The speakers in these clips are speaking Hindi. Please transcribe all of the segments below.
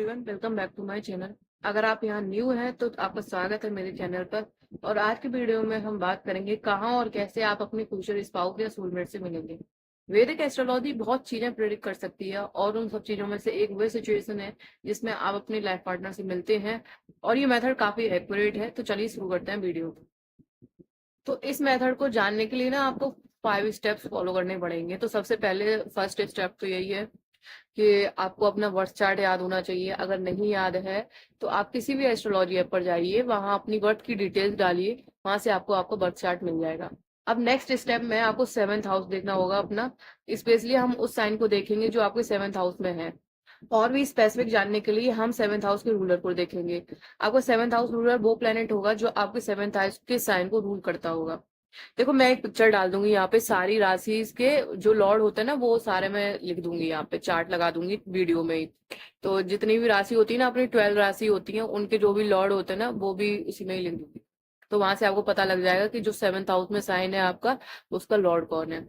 Everyone, welcome back to my channel. अगर आप यहाँ न्यू हैं तो आपका स्वागत है मेरे चैनल पर। और आज की वीडियो में हम बात करेंगे कहाँ और कैसे आप अपने फ्यूचर स्पाउस या सोलमेट से मिलेंगे। वैदिक एस्ट्रोलॉजी बहुत चीजें प्रेडिक्ट कर सकती है और उन सब चीजों में से एक वो सिचुएशन है जिसमें आप अपने लाइफ पार्टनर से मिलते हैं। और ये मेथड काफी एक्यूरेट है, तो चलिए शुरू करते हैं वीडियो को। तो इस मेथड को जानने के लिए ना आपको 5 स्टेप्स फॉलो करने पड़ेंगे। तो सबसे पहले फर्स्ट स्टेप तो यही है कि आपको अपना बर्थ चार्ट याद होना चाहिए। अगर नहीं याद है तो आप किसी भी एस्ट्रोलॉजी ऐप पर जाइए, वहां अपनी बर्थ की डिटेल्स डालिए, वहां से आपको आपका बर्थ चार्ट मिल जाएगा। अब नेक्स्ट स्टेप में आपको सेवंथ हाउस देखना होगा अपना। स्पेशली हम उस साइन को देखेंगे जो आपके सेवंथ हाउस में है। और भी स्पेसिफिक जानने के लिए हम सेवंथ हाउस के रूलर को देखेंगे। आपका सेवंथ हाउस रूलर वो प्लेनेट होगा जो आपके सेवंथ हाउस के साइन को रूल करता होगा। देखो, मैं एक पिक्चर डाल दूंगी यहाँ पे, सारी राशि के जो लॉर्ड होते हैं ना वो सारे मैं लिख दूंगी, यहाँ पे चार्ट लगा दूंगी वीडियो में ही। तो जितनी भी राशि होती है ना, अपनी 12 राशि होती है, उनके जो भी लॉर्ड होते हैं ना वो भी उसी में ही लिख दूंगी। तो वहां से आपको पता लग जाएगा कि जो सेवंथ हाउस में साइन है आपका, उसका लॉर्ड कौन है।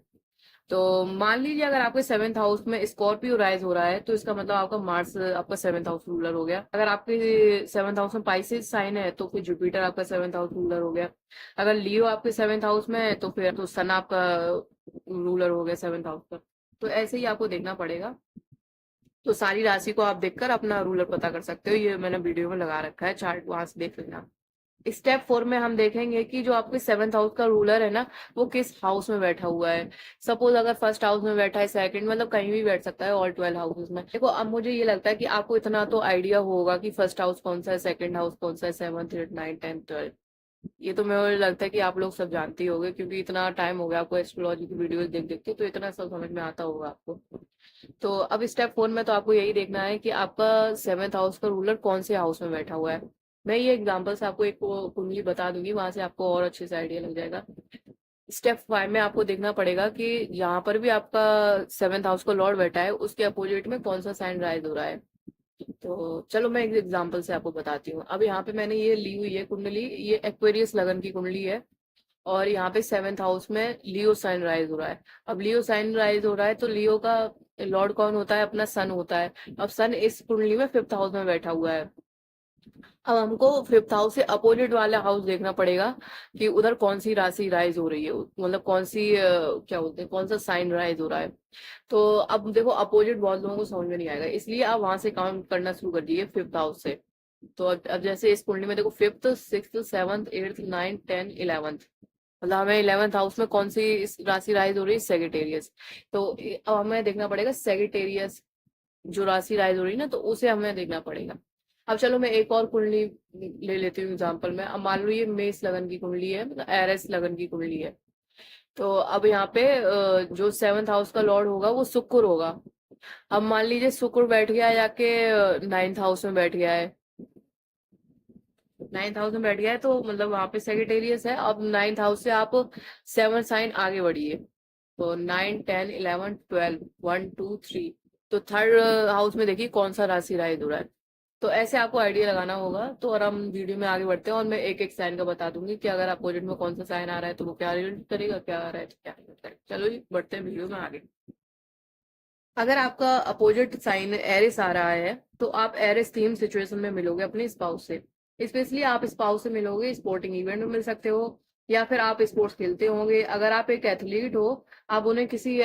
तो मान लीजिए अगर आपके सेवंथ हाउस में स्कॉर्पियो राइज हो रहा है तो इसका मतलब आपका मार्स आपका सेवंथ हाउस रूलर हो गया। अगर आपके सेवंथ हाउस में पाइसेस साइन है तो फिर जुपिटर आपका सेवंथ हाउस रूलर हो गया। अगर लियो आपके सेवंथ हाउस में है तो फिर तो सन आपका रूलर हो गया सेवंथ हाउस पर। तो ऐसे ही आपको देखना पड़ेगा। तो सारी राशि को आप देखकर अपना रूलर पता कर सकते हो, ये मैंने वीडियो में लगा रखा है चार्ट, वहां से देख लेना। स्टेप 4 में हम देखेंगे कि जो आपके सेवंथ हाउस का रूलर है ना, वो किस हाउस में बैठा हुआ है। सपोज अगर फर्स्ट हाउस में बैठा है, सेकंड, मतलब कहीं भी बैठ सकता है, ऑल 12 हाउसेस में। देखो, अब मुझे ये लगता है कि आपको इतना तो आइडिया होगा कि फर्स्ट हाउस कौन सा है, सेकंड हाउस कौन सा है, सेवंथ, एट, नाइन, 10, 12। ये तो मुझे लगता है कि आप लोग सब जानते ही होंगे, क्योंकि इतना टाइम हो गया आपको एस्ट्रोलॉजी की वीडियोस देख देख के, तो इतना सब समझ में आता होगा आपको। तो अब स्टेप 4 में तो आपको यही देखना है कि आपका सेवंथ हाउस का रूलर कौन से हाउस में बैठा हुआ है। मैं ये एग्जांपल से आपको एक कुंडली बता दूंगी, वहां से आपको और अच्छे से आइडिया लग जाएगा। स्टेप 5 में आपको देखना पड़ेगा कि यहाँ पर भी आपका सेवंथ हाउस का लॉर्ड बैठा है, उसके अपोजिट में कौन सा साइन राइज हो रहा है। तो चलो मैं एक एग्जांपल से आपको बताती हूँ। अब यहाँ पे मैंने ये ली हुई है कुंडली, ये एक्वेरियस लगन की कुंडली है। और यहाँ पे सेवंथ हाउस में लियो साइन राइज हो रहा है। अब लियो साइन राइज हो रहा है तो लियो का लॉर्ड कौन होता है, अपना सन होता है। अब सन इस कुंडली में फिफ्थ हाउस में बैठा हुआ है। अब हमको फिफ्थ हाउस से अपोजिट वाला हाउस देखना पड़ेगा कि उधर कौन सी राशि राइज हो रही है, मतलब कौन सी क्या बोलते हैं, कौन सा साइन राइज हो रहा है। तो अब देखो, अपोजिट बहुत लोगों को समझ में नहीं आएगा, इसलिए आप वहां से काउंट करना शुरू कर दिए फिफ्थ हाउस से। तो अब जैसे इस कुंडली में देखो, fifth, six, seventh, eighth, nine, 10, 11, मतलब हमें 11th हाउस में कौन सी इस राशि राइज हो रही है, सेगिटेरियस। तो अब हमें देखना पड़ेगा सेगिटेरियस जो राशि राइज हो रही है ना, तो उसे हमें देखना पड़ेगा। अब चलो मैं एक और कुंडली ले लेती हूँ एग्जाम्पल में। अब मान लो ये मेष लगन की कुंडली है, मतलब एरस लगन की कुंडली है। तो अब यहाँ पे जो सेवंथ हाउस का लॉर्ड होगा वो शुक्र होगा। अब मान लीजिए शुक्र बैठ गया जाके नाइन्थ हाउस में बैठ गया है। नाइन्थ हाउस में बैठ गया है तो मतलब वहां पे सेक्रेटेरियस है। अब नाइन्थ हाउस से आप 7 साइन आगे बढ़िए, तो 9, 10, 11, 12, 1, 2, 3। तो थर्ड हाउस में देखिए कौन सा राशि राइज हो रहा है। तो ऐसे आपको आइडिया लगाना होगा। तो और हम वीडियो में आगे बढ़ते हैं और मैं एक एक साइन का बता दूंगी कि अगर अपोजिट में कौन सा साइन आ रहा है तो वो क्या रिलेट करेगा, क्या आ रहा है तो क्या रिलेट करेगा। चलो जी, बढ़ते हैं वीडियो में आगे। अगर आपका अपोजिट साइन एरिस आ रहा है तो आप एरिस थीम सिचुएशन में मिलोगे अपने स्पाउस से। स्पेशली आप स्पाउस से मिलोगे स्पोर्टिंग इवेंट में मिल सकते हो, या फिर आप स्पोर्ट्स खेलते होंगे। अगर आप एक एथलीट हो, आप उन्हें किसी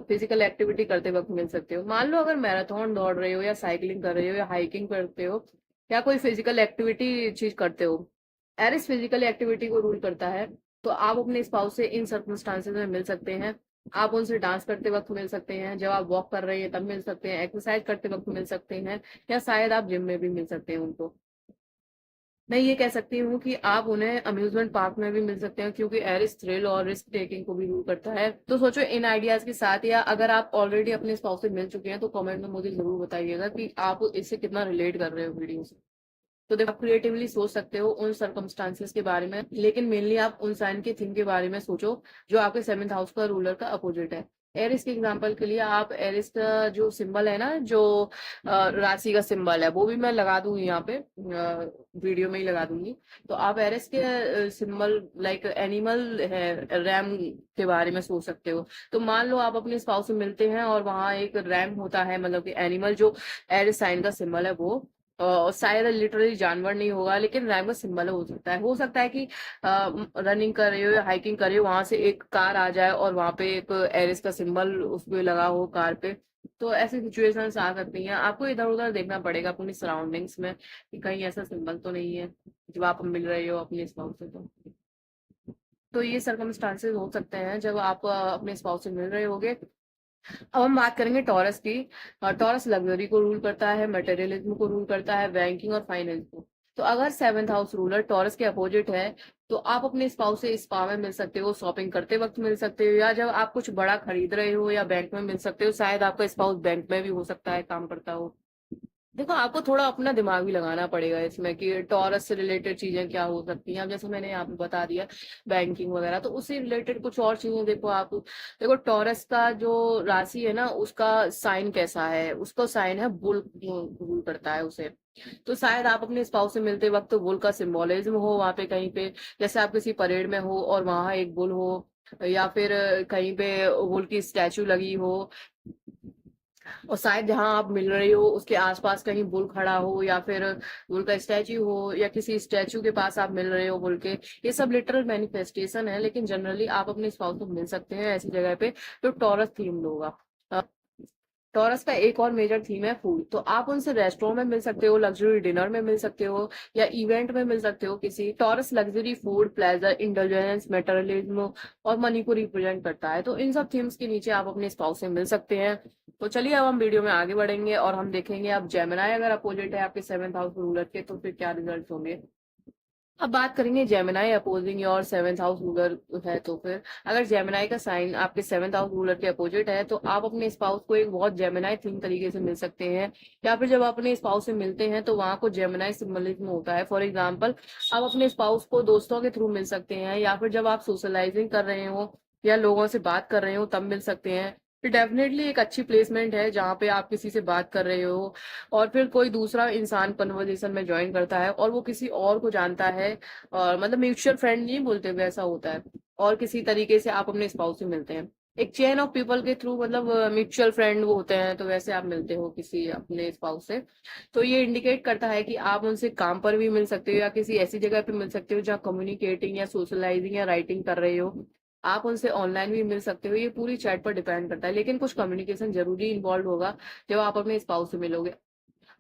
फिजिकल एक्टिविटी करते वक्त मिल सकते हो। मान लो अगर मैराथन दौड़ रहे हो, या साइकिलिंग कर रहे हो, या हाइकिंग करते हो, या कोई फिजिकल एक्टिविटी चीज करते हो। एरिस फिजिकल एक्टिविटी को रूल करता है। तो आप अपने स्पाउस से इन सर्कमस्टांसेस में मिल सकते हैं। आप उनसे डांस करते वक्त मिल सकते हैं, जब आप वॉक कर रहे हैं तब मिल सकते हैं, एक्सरसाइज करते वक्त मिल सकते हैं, या शायद आप जिम में भी मिल सकते हैं उनको। मैं ये कह सकती हूँ कि आप उन्हें अम्यूजमेंट पार्क में भी मिल सकते हैं, क्योंकि एरिस थ्रिल और रिस्क टेकिंग को भी रूल करता है। तो सोचो इन आइडियाज के साथ, या अगर आप ऑलरेडी अपने स्पाउस से मिल चुके हैं तो कमेंट में मुझे जरूर बताइएगा कि आप इससे कितना रिलेट कर रहे हो वीडियो से। तो देखो, आप क्रिएटिवली सोच सकते हो उन सर्कमस्टांसेस के बारे में, लेकिन मेनली आप उन साइन के थीम के बारे में सोचो जो आपके सेवंथ हाउस का रूलर का अपोजिट है। एरिस के एग्जांपल के लिए आप एरिस का जो सिंबल है ना, जो राशि का सिंबल है, वो भी मैं लगा दूंगी यहाँ पे, वीडियो में ही लगा दूंगी। तो आप एरिस के सिंबल लाइक एनिमल है, रैम के बारे में सोच सकते हो। तो मान लो आप अपने स्पाउस से मिलते हैं और वहां एक रैम होता है, मतलब कि एनिमल जो एरिस साइन का सिंबल है वो। शायद लिटरली जानवर नहीं होगा, लेकिन रैम सिंबल हो सकता है कि रनिंग कर रहे हो या हाइकिंग कर रहे हो, वहां से एक कार आ जाए और वहां पे एक एरिस का सिंबल उस पे लगा हो कार पे। तो ऐसी सिचुएशंस आ सकती हैं, आपको इधर उधर देखना पड़ेगा अपनी सराउंडिंग्स में कि कहीं ऐसा सिंबल तो नहीं है जब आप मिल रहे हो अपने स्पाउस से। तो ये सर्कमस्टांसेस हो सकते हैं जब आप अपने स्पाउस से मिल रहे होगे। अब हम बात करेंगे टॉरस की। टॉरस लग्जरी को रूल करता है, मटेरियलिज्म को रूल करता है, बैंकिंग और फाइनेंस को। तो अगर सेवंथ हाउस रूलर टॉरस के अपोजिट है, तो आप अपने स्पाउस से स्पा में मिल सकते हो, शॉपिंग करते वक्त मिल सकते हो, या जब आप कुछ बड़ा खरीद रहे हो, या बैंक में मिल सकते हो। शायद आपका स्पाउस बैंक में भी हो सकता है काम करता हो। देखो, आपको थोड़ा अपना दिमाग भी लगाना पड़ेगा इसमें कि टॉरस से रिलेटेड चीजें क्या हो सकती हैं। अब जैसे मैंने यहाँ पे बता दिया बैंकिंग वगैरह, तो उससे रिलेटेड कुछ और चीजें देखो आप। देखो, टॉरस का जो राशि है ना, उसका साइन कैसा है, उसका साइन है बुल, रूल करता है उसे। तो शायद आप अपने स्पाउस से मिलते वक्त बुल का सिंबोलिज्म हो वहां पे कहीं पे, जैसे आप किसी परेड में हो और वहां एक बुल हो, या फिर कहीं पे बुल की स्टैचू लगी हो, और शायद जहां आप मिल रहे हो उसके आसपास कहीं बुल खड़ा हो, या फिर बुल का स्टैचू हो, या किसी स्टैचू के पास आप मिल रहे हो बुल के। ये सब लिटरल मैनिफेस्टेशन है, लेकिन जनरली आप अपने स्पाउस को मिल सकते हैं ऐसी जगह पे जो टॉरस थीम्ड होगा। टॉरस का एक और मेजर थीम है फूड। तो आप उनसे रेस्टोरेंट में मिल सकते हो, लग्जरी डिनर में मिल सकते हो, या इवेंट में मिल सकते हो किसी। Taurus luxury, food, pleasure, indulgence, materialism और मनी को रिप्रेजेंट करता है। तो इन सब थीम्स के नीचे आप अपने स्पाउस से मिल सकते हैं। तो चलिए अब हम वीडियो में आगे बढ़ेंगे और हम देखेंगे अब जेमिनाई अगर अपोजिट है आपके सेवंथ हाउस रूलर के, तो फिर क्या रिजल्ट होंगे। अब बात करेंगे Gemini opposing your seventh house ruler है, तो फिर अगर जेमिनाई का साइन आपके सेवंथ हाउस रूलर के अपोजिट है, तो आप अपने स्पाउस को एक बहुत जेमिनाई थीम तरीके से मिल सकते हैं। या फिर जब आप अपने स्पाउस से मिलते हैं तो वहां को जेमिनाई सिंबलिज्म होता है। फॉर एग्जाम्पल, आप अपने स्पाउस को दोस्तों के थ्रू मिल सकते हैं, या फिर जब आप सोशलाइजिंग कर रहे हो या लोगों से बात कर रहे हो तब मिल सकते हैं। तो डेफिनेटली एक अच्छी प्लेसमेंट है जहाँ पे आप किसी से बात कर रहे हो और फिर कोई दूसरा इंसान कन्वर्सेशन में ज्वाइन करता है और वो किसी और को जानता है, और मतलब म्यूचुअल फ्रेंड नहीं बोलते हुए ऐसा होता है, और किसी तरीके से आप अपने स्पाउस से मिलते हैं एक चेन ऑफ पीपल के थ्रू, मतलब म्यूचुअल फ्रेंड वो होते हैं, तो वैसे आप मिलते हो किसी अपने स्पाउस से। तो ये इंडिकेट करता है कि आप उनसे काम पर भी मिल सकते हो या किसी ऐसी जगह पे मिल सकते हो जहाँ कम्युनिकेटिंग या सोशलाइजिंग या राइटिंग कर रहे हो। आप उनसे ऑनलाइन भी मिल सकते हो, ये पूरी चैट पर डिपेंड करता है, लेकिन कुछ कम्युनिकेशन जरूरी इन्वॉल्व होगा जब आप अपने स्पाउस से मिलोगे।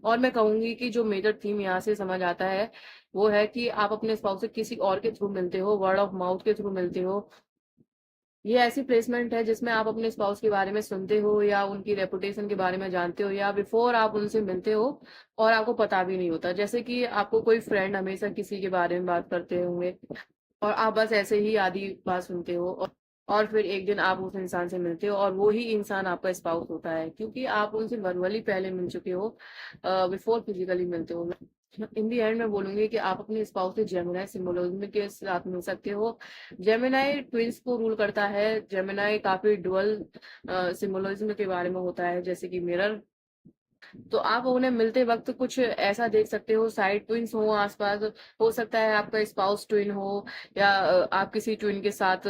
और मैं कहूंगी कि जो मेजर थीम यहाँ से समझ आता है वो है कि आप अपने स्पाउस से किसी और के थ्रू मिलते हो, वर्ड ऑफ माउथ के थ्रू मिलते हो। ये ऐसी प्लेसमेंट है जिसमें आप अपने स्पाउस के बारे में सुनते हो या उनकी रेपुटेशन के बारे में जानते हो, या बिफोर आप उनसे मिलते हो और आपको पता भी नहीं होता। जैसे कि आपको कोई फ्रेंड हमेशा किसी के बारे में बात करते होंगे और आप बस ऐसे ही आधी बात सुनते हो, और फिर एक दिन आप उस इंसान से मिलते हो और वो ही इंसान आपका स्पाउस होता है, क्योंकि आप उनसे वर्बली पहले मिल चुके हो बिफोर फिजिकली मिलते हो। इन दी एंड मैं बोलूंगी कि आप अपने स्पाउस से जेमिनाई सिंबोलिज्म के साथ मिल सकते हो। जेमिनाई ट्विंस को रूल करता है। जेमिनाई काफी डुअल सिंबोलिज्म के बारे में होता है, जैसे कि मिरर। तो आप उन्हें मिलते वक्त कुछ ऐसा देख सकते हो, साइड ट्विंस हो आसपास। हो सकता है आपका स्पाउस ट्विन हो, या आप किसी ट्विन के साथ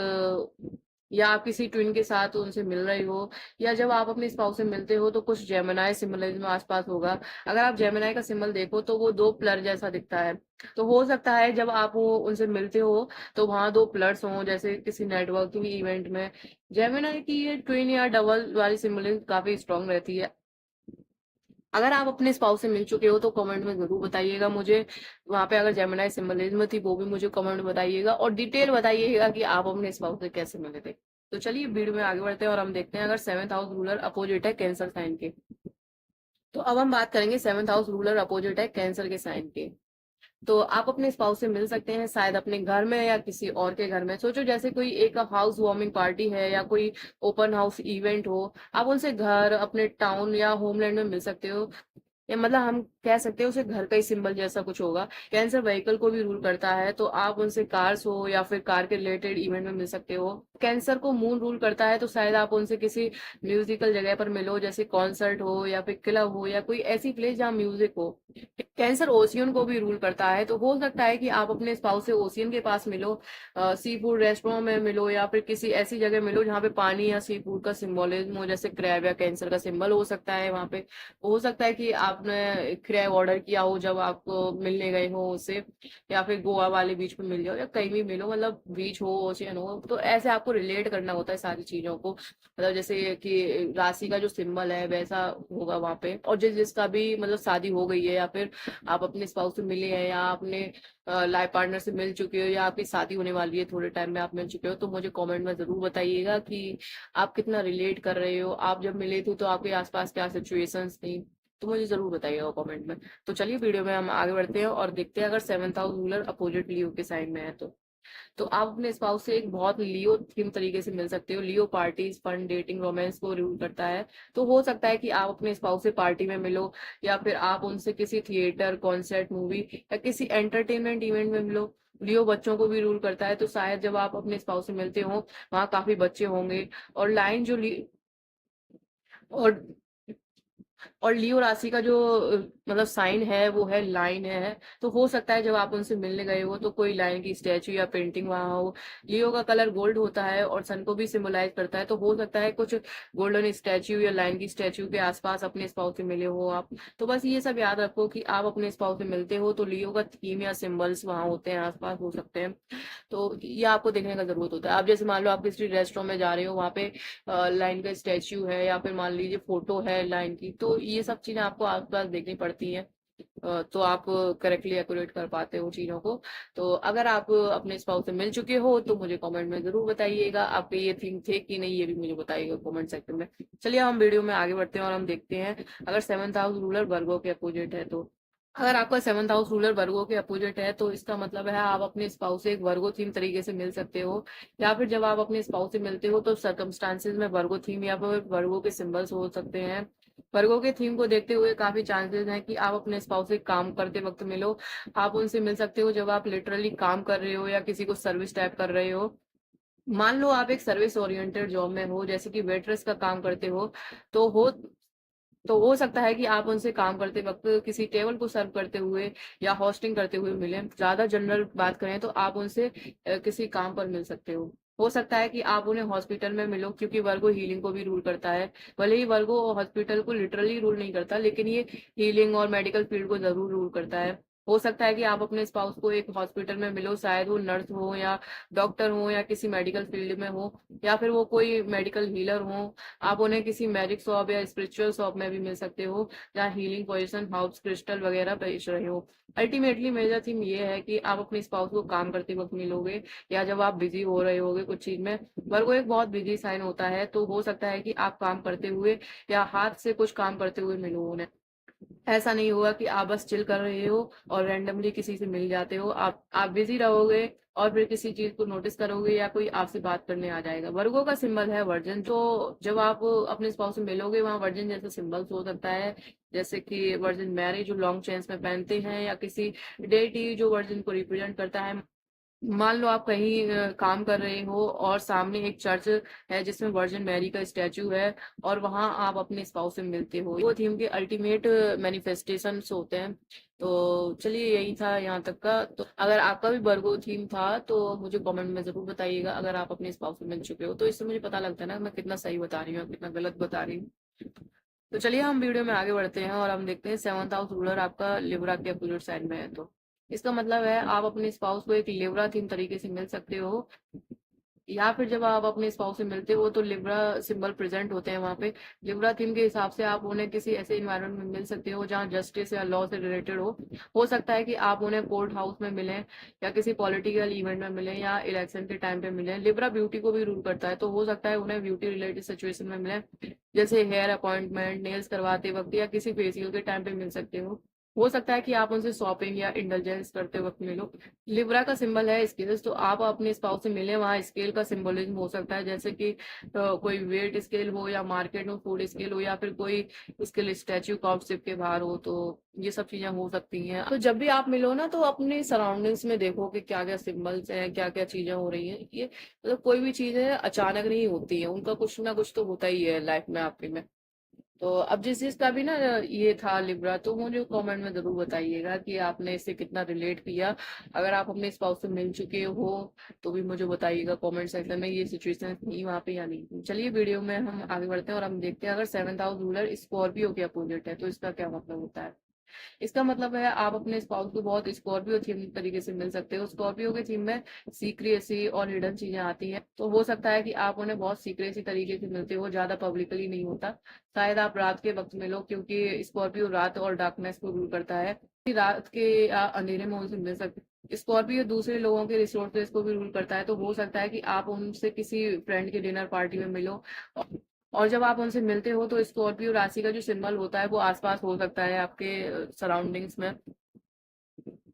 या आप किसी ट्विन के साथ उनसे मिल रहे हो, या जब आप अपने स्पाउस से मिलते हो तो कुछ जेमिनाई सिंबलिज्म आसपास होगा। अगर आप जेमिनाई का सिंबल देखो तो वो दो प्लर जैसा दिखता है। तो हो सकता है जब आप वो उनसे मिलते हो तो वहां दो प्लर्स हों, जैसे किसी नेटवर्किंग इवेंट में। जेमिनाई की ये ट्विन या डबल वाली सिंबलिज्म काफी स्ट्रांग रहती है। अगर आप अपने स्पाउस से मिल चुके हो तो कमेंट में जरूर बताइएगा मुझे। वहां पे अगर जेमिनाई सिंबलिज्म थी वो भी मुझे कमेंट में बताइएगा, और डिटेल बताइएगा कि आप अपने स्पाउस से कैसे मिले थे। तो चलिए वीडियो में आगे बढ़ते हैं और हम देखते हैं अगर सेवंथ हाउस रूलर अपोजिट है कैंसर साइन के। तो अब हम बात करेंगे सेवंथ हाउस रूलर अपोजिट है कैंसर के साइन के। तो आप अपने स्पाउस से मिल सकते हैं शायद अपने घर में या किसी और के घर में। सोचो जैसे कोई एक हाउस वार्मिंग पार्टी है या कोई ओपन हाउस इवेंट हो, आप उनसे घर, अपने टाउन या होमलैंड में मिल सकते हो। या मतलब हम कह सकते हैं उसे घर का ही सिंबल जैसा कुछ होगा। कैंसर व्हीकल को भी रूल करता है, तो आप उनसे कार्स हो या फिर कार के रिलेटेड इवेंट में मिल सकते हो। कैंसर को मून रूल करता है, तो शायद आप उनसे किसी म्यूजिकल जगह पर मिलो, जैसे कॉन्सर्ट हो या फिर क्लब हो या कोई ऐसी प्लेस जहाँ म्यूजिक हो। कैंसर ओशियन को भी रूल करता है, तो हो सकता है कि आप अपने स्पाउस से ओशियन के पास मिलो, सी फूड रेस्टोरेंट में मिलो, या फिर किसी ऐसी जगह मिलो जहाँ पे पानी या सी फूड का सिंबोलिज्म हो, जैसे क्रैब या कैंसर का सिंबल हो सकता है वहां पे। हो सकता है कि आप आपने किराया ऑर्डर किया हो जब आप मिलने गए हो उससे, या फिर गोवा वाले बीच पे मिल जाओ या कहीं भी मिलो, मतलब बीच हो ओशियन हो, तो ऐसे आपको रिलेट करना होता है सारी चीजों को। मतलब जैसे कि राशि का जो सिंबल है वैसा होगा वहां पे। और जिसका भी मतलब शादी हो गई है, या फिर आप अपने स्पाउस से मिले हैं, या आपने लाइफ पार्टनर से मिल चुके हो, या आपकी शादी होने वाली है थोड़े टाइम में आप मिल चुके हो, तो मुझे कमेंट में जरूर बताइएगा कि आप कितना रिलेट कर रहे हो। आप जब मिले थे तो आपके आसपास क्या सिचुएशंस थी, तो मुझे जरूर बताइएगा कमेंट में। तो चलिए वीडियो में हम आगे बढ़ते हैं और देखते हैं अगर सेवंथ हाउस रूलर अपोजिट लियो के साइन में है तो आप अपने स्पाउस से एक बहुत लियो थीम तरीके से मिल सकते हो। लियो पार्टीज, फन, डेटिंग, रोमांस को रूल करता है। तो हो सकता है कि आप अपने स्पाउस से पार्टी में मिलो, या फिर आप उनसे किसी थिएटर, कॉन्सर्ट, मूवी या किसी एंटरटेनमेंट इवेंट में मिलो। लियो बच्चों को भी रूल करता है, तो शायद जब आप अपने स्पाउस से मिलते हो वहां काफी बच्चे होंगे। और लाइन जो और और लियो राशि का जो मतलब साइन है वो है लाइन है। तो हो सकता है जब आप उनसे मिलने गए हो तो कोई लाइन की स्टैचू या पेंटिंग वहां हो। लियो का कलर गोल्ड होता है और सन को भी सिंबलाइज करता है, तो हो सकता है कुछ गोल्डन स्टैचू या लाइन की स्टैचू के आसपास अपने स्पाउस से मिले हो आप। तो बस ये सब याद रखो कि आप अपने स्पाउस से मिलते हो तो लियो का थीम या सिंबल्स वहां होते हैं, आसपास हो सकते हैं। तो ये आपको देखने का जरूरत होता है। आप जैसे मान लो आप किसी रेस्टोरेंट में जा रहे हो, वहां पे लाइन का स्टैच्यू है या फिर मान लीजिए फोटो है लाइन की, तो ये सब चीजें आपको आसपास देखनी पड़ती हैं। तो आप करेक्टली एक्यूरेट कर पाते हो चीजों को। तो अगर आप अपने स्पाउस से मिल चुके हो तो मुझे कमेंट में जरूर बताइएगा आपके ये थीम थे कि नहीं, ये भी मुझे बताइएगा कमेंट सेक्शन में। चलिए हम वीडियो में आगे बढ़ते हैं और हम देखते हैं अगर सेवंथ हाउस रूलर वर्गो के अपोजिट है तो। अगर आपका सेवंथ हाउस रूलर वर्गो के अपोजिट है तो इसका मतलब है आप अपने स्पाउस से एक वर्गो थीम तरीके से मिल सकते हो, या फिर जब आप अपने स्पाउस से मिलते हो तो सर्कमस्टांसेस में वर्गो थीम या फिर वर्गो के सिंबल्स हो सकते हैं। वर्गो के थीम को देखते हुए काफी चांसेस हैं कि आप अपने स्पाउस से काम करते वक्त मिलो। आप उनसे मिल सकते हो जब आप लिटरली काम कर रहे हो या किसी को सर्विस टाइप कर रहे हो। मान लो आप एक सर्विस ओरिएंटेड जॉब में हो, जैसे कि वेटरेस का काम करते हो, तो हो तो हो सकता है कि आप उनसे काम करते वक्त किसी टेबल को सर्व करते हुए या होस्टिंग करते हुए मिले। ज्यादा जनरल बात करें तो आप उनसे किसी काम पर मिल सकते हो सकता है कि आप उन्हें हॉस्पिटल में मिलो, क्योंकि वर्गो हीलिंग को भी रूल करता है। भले ही वर्गो हॉस्पिटल को लिटरली रूल नहीं करता, लेकिन ये हीलिंग और मेडिकल फील्ड को जरूर रूल करता है। हो सकता है कि आप अपने स्पाउस को एक हॉस्पिटल में मिलो, शायद वो नर्स हो या डॉक्टर हो या किसी मेडिकल फील्ड में हो, या फिर वो कोई मेडिकल हीलर हो। आप उन्हें किसी मैजिक शॉप या स्पिरिचुअल शॉप में भी मिल सकते हो, जहाँ हीलिंग पोजिशन, हर्ब्स, क्रिस्टल वगैरह बेच रहे हो। अल्टीमेटली मेजर थीम ये है कि आप अपने स्पाउस को काम करते वक्त मिलोगे, या जब आप बिजी हो रहे होगे कुछ चीज में। वर्गो एक बहुत बिजी साइन होता है, तो हो सकता है कि आप काम करते हुए या हाथ से कुछ काम करते हुए मिलो उन्हें। ऐसा नहीं होगा कि आप बस चिल कर रहे हो और रैंडमली किसी से मिल जाते हो। आप बिजी रहोगे और फिर किसी चीज को नोटिस करोगे या कोई आपसे बात करने आ जाएगा। वर्गो का सिंबल है वर्जन, तो जब आप अपने स्पाउस से मिलोगे वहां वर्जन जैसा सिंबल हो सकता है, जैसे कि वर्जन मैरी जो लॉन्ग चेन्स में पहनते हैं, या किसी डेटी जो वर्जन को रिप्रेजेंट करता है। मान लो आप कहीं काम कर रहे हो और सामने एक चर्च है जिसमें वर्जिन मैरी का स्टैचू है, और वहां आप अपने स्पाउस से मिलते हो। वो थीम के अल्टीमेट मैनिफेस्टेशंस होते हैं। तो चलिए यही था यहाँ तक का। तो अगर आपका भी वर्गो थीम था तो मुझे कमेंट में जरूर बताइएगा अगर आप अपने स्पाउस से मिल चुके हो। तो इससे मुझे पता लगता है ना मैं कितना सही बता रही हूँ कितना गलत बता रही हूँ। तो चलिए हम वीडियो में आगे बढ़ते हैं और हम देखते हैं सेवंथ हाउस रूलर आपका लिब्रा के अपोजिट साइड में है तो इसका मतलब है आप अपने स्पाउस को एक लिब्रा थीम तरीके से मिल सकते हो, या फिर जब आप अपने स्पाउस से मिलते हो तो लिब्रा सिंबल प्रेजेंट होते हैं वहां पे। लिब्रा थीम के हिसाब से आप उन्हें किसी ऐसे इन्वायरमेंट में मिल सकते हो जहां जस्टिस या लॉ से रिलेटेड हो सकता है कि आप उन्हें कोर्ट हाउस में मिलें, या किसी पॉलिटिकल इवेंट में मिलें, या इलेक्शन के टाइम पे मिलें। लिब्रा ब्यूटी को भी रूल करता है, तो हो सकता है उन्हें ब्यूटी रिलेटेड सिचुएशन में मिले, जैसे हेयर अपॉइंटमेंट, नेल्स करवाते वक्त, या किसी फेसियल के टाइम पे मिल सकते हो सकता है कि आप उनसे शॉपिंग या इंडल्जेंस करते वक्त मिलो। लिब्रा का सिंबल है स्केल्स, तो आप अपने स्पाउस से मिले वहां स्केल का सिंबलिज्म हो सकता है, जैसे कि कोई वेट स्केल हो, या मार्केट में फूड स्केल हो, या फिर कोई स्केल स्टैच्यू कॉप शिप के बाहर हो। तो ये सब चीजें हो सकती हैं। तो जब भी आप मिलो ना तो अपने सराउंडिंग्स में देखो कि क्या क्या सिंबल्स हैं, क्या क्या चीजें हो रही हैं। ये मतलब कोई भी चीज है अचानक नहीं होती है, उनका कुछ ना कुछ तो होता ही है लाइफ में आपके में। तो अब जिस चीज का भी ना ये था लिब्रा, तो मुझे कमेंट में जरूर बताइएगा कि आपने इससे कितना रिलेट किया। अगर आप अपने स्पाउस से मिल चुके हो तो भी मुझे बताइएगा कमेंट सेक्शन में ये सिचुएशन थी वहां पे या नहीं। चलिए वीडियो में हम आगे बढ़ते हैं और हम देखते हैं अगर सेवंथ हाउस रूलर स्कॉर्पियो के अपोजिट है तो इसका क्या मतलब होता है। इसका मतलब है आप अपने स्पाउस को बहुत स्कॉर्पियो थीम तरीके से मिल सकते हो। स्कॉर्पियो के थीम में सीक्रेसी और हिडन चीजें आती हैं, तो हो सकता है कि आप उन्हें बहुत सीक्रेसी तरीके से मिलते हो, ज्यादा पब्लिकली नहीं होता। शायद आप रात के वक्त मिलो, क्योंकि स्कॉर्पियो रात और डार्कनेस को रूल करता है। रात के या अंधेरे में उनसे मिल सकते। स्कॉर्पियो दूसरे लोगों के रिसोर्सेज को भी रूल करता है, तो हो सकता है कि आप उनसे किसी फ्रेंड के डिनर पार्टी में मिलो। और जब आप उनसे मिलते हो तो स्कॉर्पियो राशि का जो सिंबल होता है वो आसपास हो सकता है आपके सराउंडिंग्स में।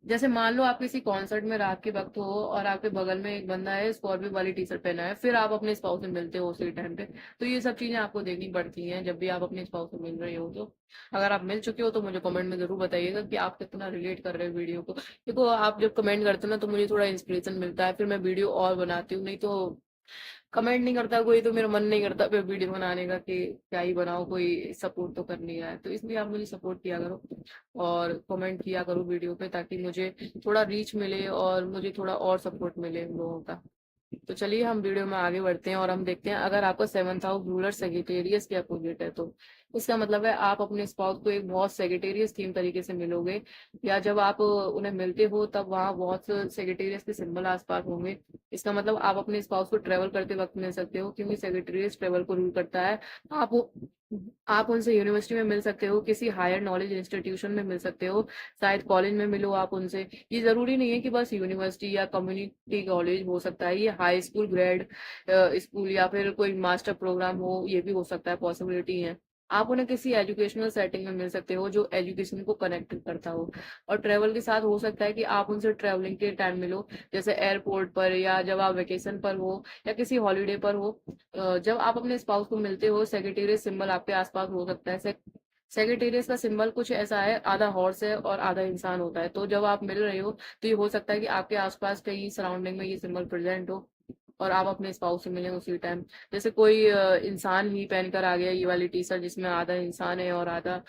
जैसे मान लो आप किसी कॉन्सर्ट में रात के वक्त हो और आपके बगल में एक बंदा है स्कॉर्पियो वाली टी शर्ट पहना है, फिर आप अपने स्पाउस से मिलते हो उसी टाइम पे। तो ये सब चीजें आपको देखनी पड़ती हैं जब भी आप अपने स्पाउस से मिल रहे हो। तो अगर आप मिल चुके हो तो मुझे कमेंट में जरूर बताइएगा कि आप कितना रिलेट कर रहे हो वीडियो को। देखो आप जब कमेंट करते हो ना तो मुझे थोड़ा इंस्पिरेशन मिलता है, फिर मैं वीडियो और बनाती हूँ। नहीं तो कमेंट नहीं करता कोई तो मेरा मन नहीं करता फिर वीडियो बनाने का कि क्या ही बनाओ, कोई सपोर्ट तो कर नहीं रहा है। तो इसलिए आप मुझे सपोर्ट किया करो और कमेंट किया करो वीडियो पे, ताकि मुझे थोड़ा रीच मिले और मुझे थोड़ा और सपोर्ट मिले उन लोगों का। तो चलिए हम वीडियो में आगे बढ़ते हैं और हम देखते हैं अगर आपका सेवंथ हाउस रूलर सेजिटेरियस के अपोजिट है तो इसका मतलब है आप अपने स्पाउस को एक बहुत सेजिटेरियस थीम तरीके से मिलोगे। या जब आप उन्हें मिलते हो तब वहां बहुत सेजिटेरियस के सिंबल आसपास होंगे। इसका मतलब आप अपने स्पाउस को ट्रेवल करते वक्त मिल सकते हो, क्योंकि सेक्रेटरीज ट्रेवल को रूल करता है। आप आप उनसे यूनिवर्सिटी में मिल सकते हो, किसी हायर नॉलेज इंस्टीट्यूशन में मिल सकते हो, शायद कॉलेज में मिलो आप उनसे। ये जरूरी नहीं है कि बस यूनिवर्सिटी या कम्युनिटी कॉलेज हो सकता है, ये हाई स्कूल, ग्रेड स्कूल या फिर कोई मास्टर प्रोग्राम हो, ये भी हो सकता है, पॉसिबिलिटी है। आप उन्हें किसी एजुकेशनल सेटिंग में मिल सकते हो जो एजुकेशन को कनेक्ट करता हो। और ट्रेवल के साथ हो सकता है कि आप उनसे ट्रेवलिंग के टाइम मिलो, जैसे एयरपोर्ट पर या जब आप वेकेशन पर हो या किसी हॉलीडे पर हो। जब आप अपने स्पाउस को मिलते हो सेक्रेटेरिएट सिंबल आपके आसपास हो सकता है। सेक्रेटेरिएट का सिंबल कुछ ऐसा है, आधा हॉर्स है और आधा इंसान होता है। तो जब आप मिल रहे हो तो ये हो सकता है कि आपके आसपास कहीं सराउंडिंग में ये सिंबल प्रेजेंट हो और आप अपने स्पाउस से मिलें उसी टाइम। जैसे कोई इंसान ही पहनकर आ गया ये वाली टी शर्ट जिसमें आधा इंसान है और आधा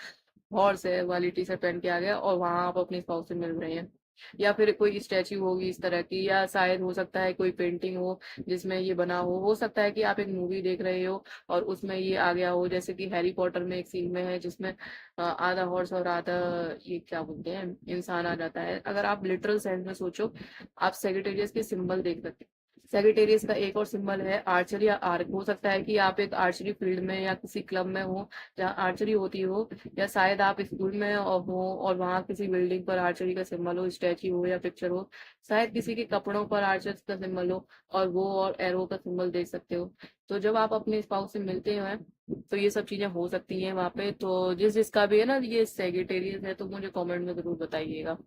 हॉर्स है वाली टी शर्ट पहन के आ गया, और वहां आप अपने स्पाउस से मिल रहे हैं। या फिर कोई स्टैच्यू होगी इस तरह की, या शायद हो सकता है कोई पेंटिंग हो जिसमें ये बना हो सकता है कि आप एक मूवी देख रहे हो और उसमें ये आ गया हो, जैसे कि हैरी पॉटर में एक सीन में है जिसमें आधा हॉर्स और आधा ये क्या बोलते हैं इंसान आ जाता है। अगर आप लिटरल सेंस में सोचो, आप सेक्रेटेरियस के सिंबल देख सकते हैं। सेक्रेटेरियस का एक और सिंबल है आर्चर या आर्क। हो सकता है कि आप एक आर्चरी फील्ड में या किसी क्लब में हो जहाँ आर्चरी होती हो, या शायद आप स्कूल में हो और वहां किसी बिल्डिंग पर आर्चरी का सिंबल हो, स्टैच्यू हो या पिक्चर हो। शायद किसी के कपड़ों पर आर्चर का सिंबल हो और वो और एरो का सिंबल देख सकते हो। तो जब आप अपने स्पाउस से मिलते हैं तो ये सब चीजें हो सकती हैं वहां पे। तो जिस जिसका भी है ना ये सेजिटेरियस है तो मुझे कमेंट में जरूर बताइएगा।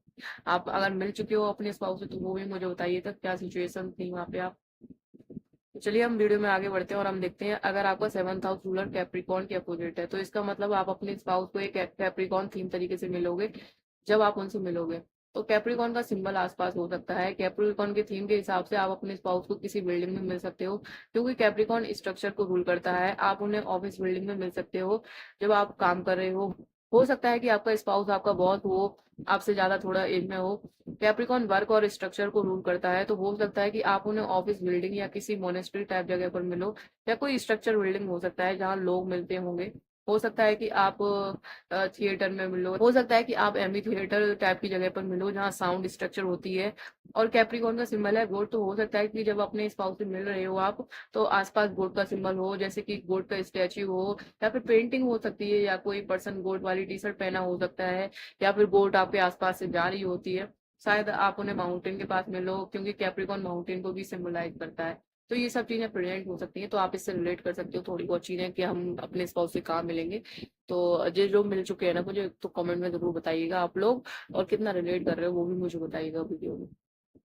आप अगर मिल चुके हो अपने स्पाउस से तो वो भी मुझे बताइएगा क्या सिचुएशन थी वहां पे आप। तो चलिए हम वीडियो में आगे बढ़ते हैं और हम देखते हैं अगर आपका सेवंथ हाउस रूलर कैप्रिकॉन के अपोजिट है तो इसका मतलब आप अपने स्पाउस को एक कैप्रिकॉन थीम तरीके से मिलोगे जब आप उनसे मिलोगे। तो कैप्रिकॉन का सिंबल आसपास हो सकता है। कैप्रिकॉन के थीम के हिसाब से आप अपने स्पाउस को किसी बिल्डिंग में मिल सकते हो, क्योंकि कैप्रिकॉन स्ट्रक्चर को रूल करता है। आप उन्हें ऑफिस बिल्डिंग में मिल सकते हो जब आप काम कर रहे हो सकता है कि आपका स्पाउस आपका बॉस हो, आपसे ज्यादा थोड़ा एज में हो। कैप्रिकॉन वर्क और स्ट्रक्चर को रूल करता है, तो हो सकता है कि आप उन्हें ऑफिस बिल्डिंग या किसी मोनेस्ट्री टाइप जगह पर मिलो, या कोई स्ट्रक्चर बिल्डिंग हो सकता है जहाँ लोग मिलते होंगे। हो सकता है कि आप थिएटर में मिलो, हो सकता है कि आप एमी थिएटर टाइप की जगह पर मिलो जहाँ साउंड स्ट्रक्चर होती है। और कैप्रिकॉन का सिंबल है गोट, तो हो सकता है कि जब अपने स्पाउस से मिल रहे हो आप तो आसपास गोट का सिंबल हो, जैसे कि गोट का स्टैच्यू हो या फिर पेंटिंग हो सकती है, या कोई पर्सन गोट वाली टी शर्ट पहना हो सकता है, या फिर गोट आपके आसपास से जा रही होती है। शायद आप उन्हें माउंटेन के पास मिलो, क्योंकि कैप्रिकॉन माउंटेन को भी सिंबलाइज करता है। तो ये सब चीजें प्रेजेंट हो सकती हैं, तो आप इससे रिलेट कर सकते हो थोड़ी बहुत चीजें कि हम अपने स्पाउस से कहाँ मिलेंगे। तो जो जो मिल चुके हैं ना मुझे तो कमेंट में जरूर बताइएगा आप लोग, और कितना रिलेट कर रहे हो वो भी मुझे बताइएगा वीडियो में।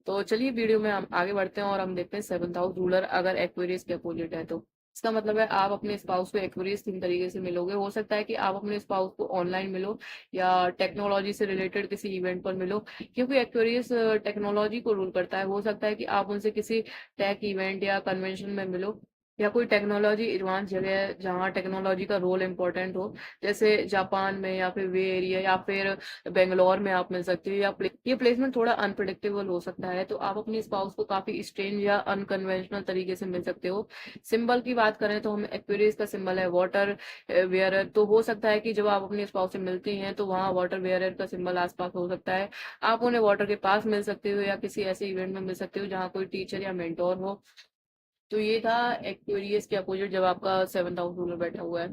तो चलिए वीडियो में हम आगे बढ़ते हैं और हम देखते हैं सेवंथ हाउस रूलर अगर एक्वेरियस के अपोजिट है तो इसका मतलब है आप अपने स्पाउस को एक्वेरियस तीन तरीके से मिलोगे। हो सकता है कि आप अपने स्पाउस को ऑनलाइन मिलो या टेक्नोलॉजी से रिलेटेड किसी इवेंट पर मिलो, क्योंकि एक्वेरियस टेक्नोलॉजी को रूल करता है। हो सकता है कि आप उनसे किसी टेक इवेंट या कन्वेंशन में मिलो। या कोई टेक्नोलॉजी एडवांस जगह है जहाँ टेक्नोलॉजी का रोल इम्पोर्टेंट हो, जैसे जापान में या फिर वे एरिया या फिर बेंगलोर में आप मिल सकते हो, या ये प्लेसमेंट थोड़ा अनप्रिडिक्टेबल हो सकता है, तो आप अपनी स्पाउस को काफी स्ट्रेंज या अनकन्वेंशनल तरीके से मिल सकते हो। सिंबल की बात करें तो हम एक्वेरियस का सिंबल है वाटर वेयरर, तो हो सकता है कि जब आप अपनी स्पाउस से मिलते हैं तो वहाँ वाटर वेयरर का सिंबल आसपास हो सकता है। आप उन्हें वाटर के पास मिल सकते हो या किसी ऐसे इवेंट में मिल सकते हो जहाँ कोई टीचर या मेंटोर हो। तो ये था एक्वेरियस के अपोजिट जब आपका 7th हाउस रूलर बैठा हुआ है।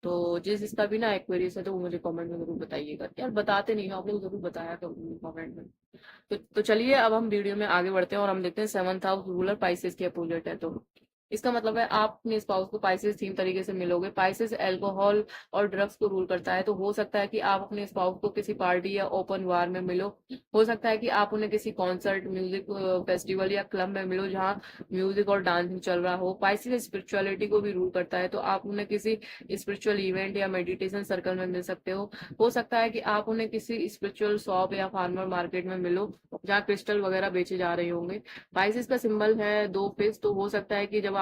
तो जिसका भी ना एक्वेरियस है तो वो मुझे कमेंट में जरूर बताइएगा यार, बताते नहीं हो आप लोग, जरूर बताया करो कमेंट में। तो चलिए अब हम वीडियो में आगे बढ़ते हैं और हम देखते हैं 7th हाउस रूलर पाइसेस के अपोजिट है, तो इसका मतलब है आप अपने स्पाउस को पाइसेस 3 तरीके से मिलोगे। पाइसेस अल्कोहल और ड्रग्स को रूल करता है, तो हो सकता है कि आप अपने स्पाउस को किसी पार्टी या ओपन बार में मिलो। हो सकता है कि आप उन्हें किसी कॉन्सर्ट, म्यूजिक फेस्टिवल या क्लब में मिलो जहाँ म्यूजिक और डांसिंग चल रहा हो। पाइसेस स्पिरिचुअलिटी को भी रूल करता है, तो आप उन्हें किसी स्पिरिचुअल इवेंट या मेडिटेशन सर्कल में मिल सकते हो। हो सकता है कि आप उन्हें किसी स्पिरिचुअल शॉप या फार्मर मार्केट में मिलो जहाँ क्रिस्टल वगैरह बेचे जा रहे होंगे। पाइसेस का सिंबल है 2 फिश, तो हो सकता है कि जब आप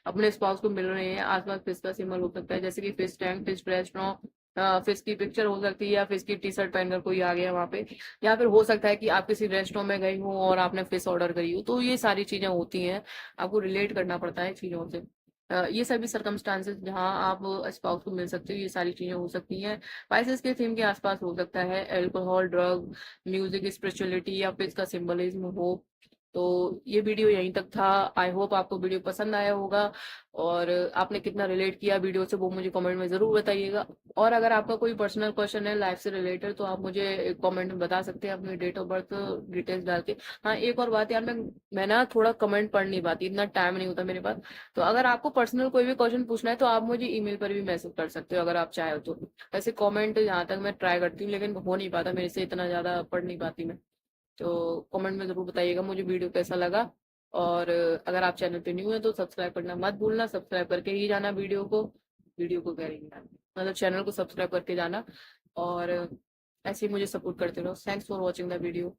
अपने स्पाउस को मिल रहे हैं आसपास फिश का सिंबल हो सकता है, जैसे कि fish tank, fish restaurant, fish की पिक्चर हो सकती है या फिश की टी शर्ट पहनकर कोई आ गया वहां पे। या फिर हो सकता है कि आप किसी रेस्टोरेंट में गई हो और आपने फिश ऑर्डर करी हो, तो ये सारी चीजें होती हैं, आपको रिलेट करना पड़ता है चीजों से। ये सभी सर्कमस्टांसेस जहाँ आप स्पाउस को मिल सकते हो, ये सारी चीजें हो सकती हैं। पाइसेस के थीम के आसपास हो सकता है अल्कोहल, ड्रग, म्यूजिक, स्पिरिचुअलिटी या फिर इसका सिंबलिज्म हो। तो ये वीडियो यहीं तक था। आई होप आपको वीडियो पसंद आया होगा, और आपने कितना रिलेट किया वीडियो से वो मुझे कमेंट में जरूर बताइएगा। और अगर आपका कोई पर्सनल क्वेश्चन है लाइफ से रिलेटेड तो आप मुझे कमेंट में बता सकते हैं अपनी डेट ऑफ बर्थ डिटेल्स डाल के। हाँ, एक और बात यार, मैं ना थोड़ा कमेंट पढ़ नहीं पाती, इतना टाइम नहीं होता मेरे पास। तो अगर आपको पर्सनल कोई भी क्वेश्चन पूछना है तो आप मुझे ईमेल पर भी मैसेज कर सकते हो अगर आप चाहे तो। वैसे कमेंट जहाँ तक मैं ट्राई करती हूँ लेकिन हो नहीं पाता मेरे से, इतना ज्यादा पढ़ नहीं पाती मैं। तो कमेंट में जरूर बताइएगा मुझे वीडियो कैसा लगा। और अगर आप चैनल पे न्यू है तो सब्सक्राइब करना मत भूलना, सब्सक्राइब करके ही जाना वीडियो को कह रही हूँ यार, मतलब चैनल को सब्सक्राइब करके जाना। और ऐसे ही मुझे सपोर्ट करते रहो। Thanks for watching the video.